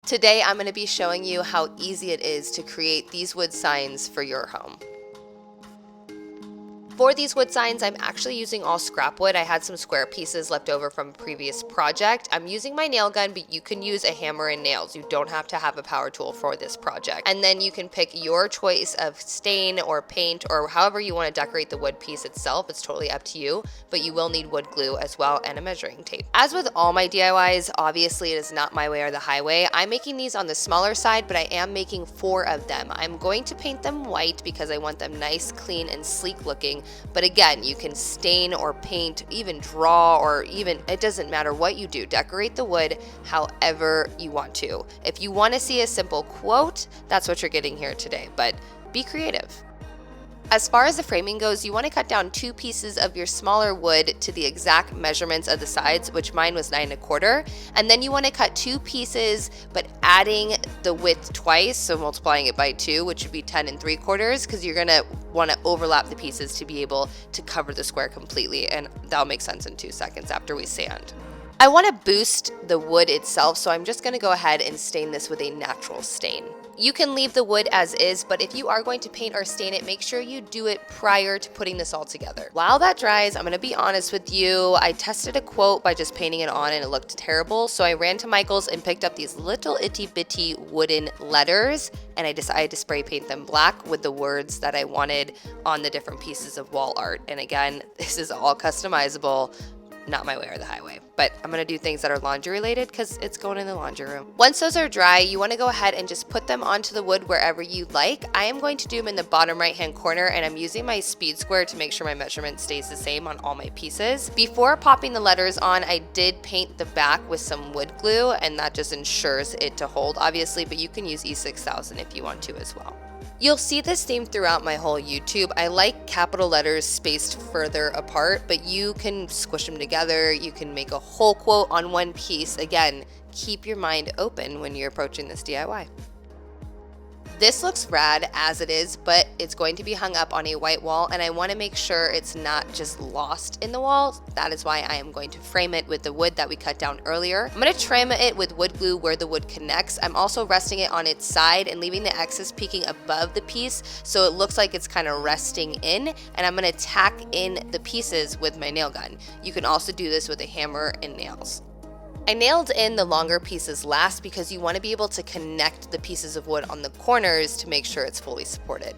Today I'm going to be showing you how easy it is to create these wood signs for your home. For these wood signs, I'm actually using all scrap wood. I had some square pieces left over from a previous project. I'm using my nail gun, but you can use a hammer and nails. You don't have to have a power tool for this project. And then you can pick your choice of stain or paint or however you want to decorate the wood piece itself. It's totally up to you, but you will need wood glue as well and a measuring tape. As with all my DIYs, obviously it is not my way or the highway. I'm making these on the smaller side, but I am making 4 of them. I'm going to paint them white because I want them nice, clean, and sleek looking. But again, you can stain or paint, even draw, or even, it doesn't matter what you do. Decorate the wood however you want to. If you want to see a simple quote, that's what you're getting here today, but be creative. As far as the framing goes, you want to cut down 2 pieces of your smaller wood to the exact measurements of the sides, which mine was 9 1/4. And then you want to cut 2 pieces, but adding the width twice, so multiplying it by 2, which would be 10 3/4, because you're going to want to overlap the pieces to be able to cover the square completely, and that'll make sense in 2 seconds after we sand. I want to boost the wood itself, so I'm just going to go ahead and stain this with a natural stain. You can leave the wood as is, but if you are going to paint or stain it, make sure you do it prior to putting this all together. While that dries, I'm going to be honest with you, I tested a quote by just painting it on and it looked terrible, so I ran to Michael's and picked up these little itty bitty wooden letters, and I decided to spray paint them black with the words that I wanted on the different pieces of wall art. And again, this is all customizable. Not my way or the highway, but I'm gonna do things that are laundry related because it's going in the laundry room. Once those are dry, you wanna go ahead and just put them onto the wood wherever you like. I am going to do them in the bottom right hand corner, and I'm using my speed square to make sure my measurement stays the same on all my pieces. Before popping the letters on, I did paint the back with some wood glue, and that just ensures it to hold, obviously, but you can use E6000 if you want to as well. You'll see this theme throughout my whole YouTube. I like capital letters spaced further apart, but you can squish them together. You can make a whole quote on one piece. Again, keep your mind open when you're approaching this DIY. This looks rad as it is, but it's going to be hung up on a white wall, and I want to make sure it's not just lost in the wall. That is why I am going to frame it with the wood that we cut down earlier. I'm going to trim it with wood glue where the wood connects. I'm also resting it on its side and leaving the excess peeking above the piece so it looks like it's kind of resting in, and I'm going to tack in the pieces with my nail gun. You can also do this with a hammer and nails. I nailed in the longer pieces last because you want to be able to connect the pieces of wood on the corners to make sure it's fully supported.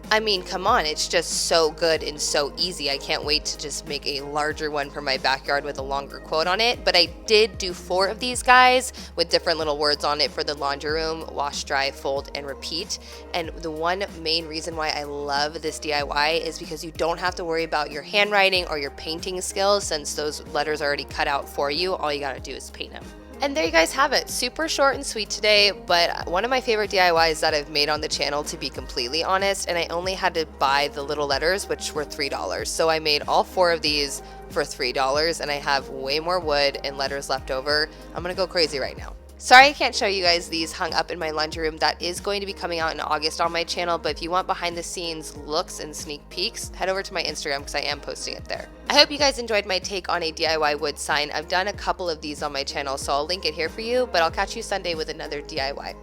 I mean, come on, it's just so good and so easy. I can't wait to just make a larger one for my backyard with a longer quote on it. But I did do 4 of these guys with different little words on it for the laundry room: wash, dry, fold, and repeat. And the one main reason why I love this DIY is because you don't have to worry about your handwriting or your painting skills, since those letters are already cut out for you. All you gotta do is paint them. And there you guys have it. Super short and sweet today, but one of my favorite DIYs that I've made on the channel, to be completely honest, and I only had to buy the little letters, which were $3. So I made all 4 of these for $3, and I have way more wood and letters left over. I'm gonna go crazy right now. Sorry I can't show you guys these hung up in my laundry room. That is going to be coming out in August on my channel, but if you want behind the scenes looks and sneak peeks, head over to my Instagram because I am posting it there. I hope you guys enjoyed my take on a DIY wood sign. I've done a couple of these on my channel, so I'll link it here for you, but I'll catch you Sunday with another DIY.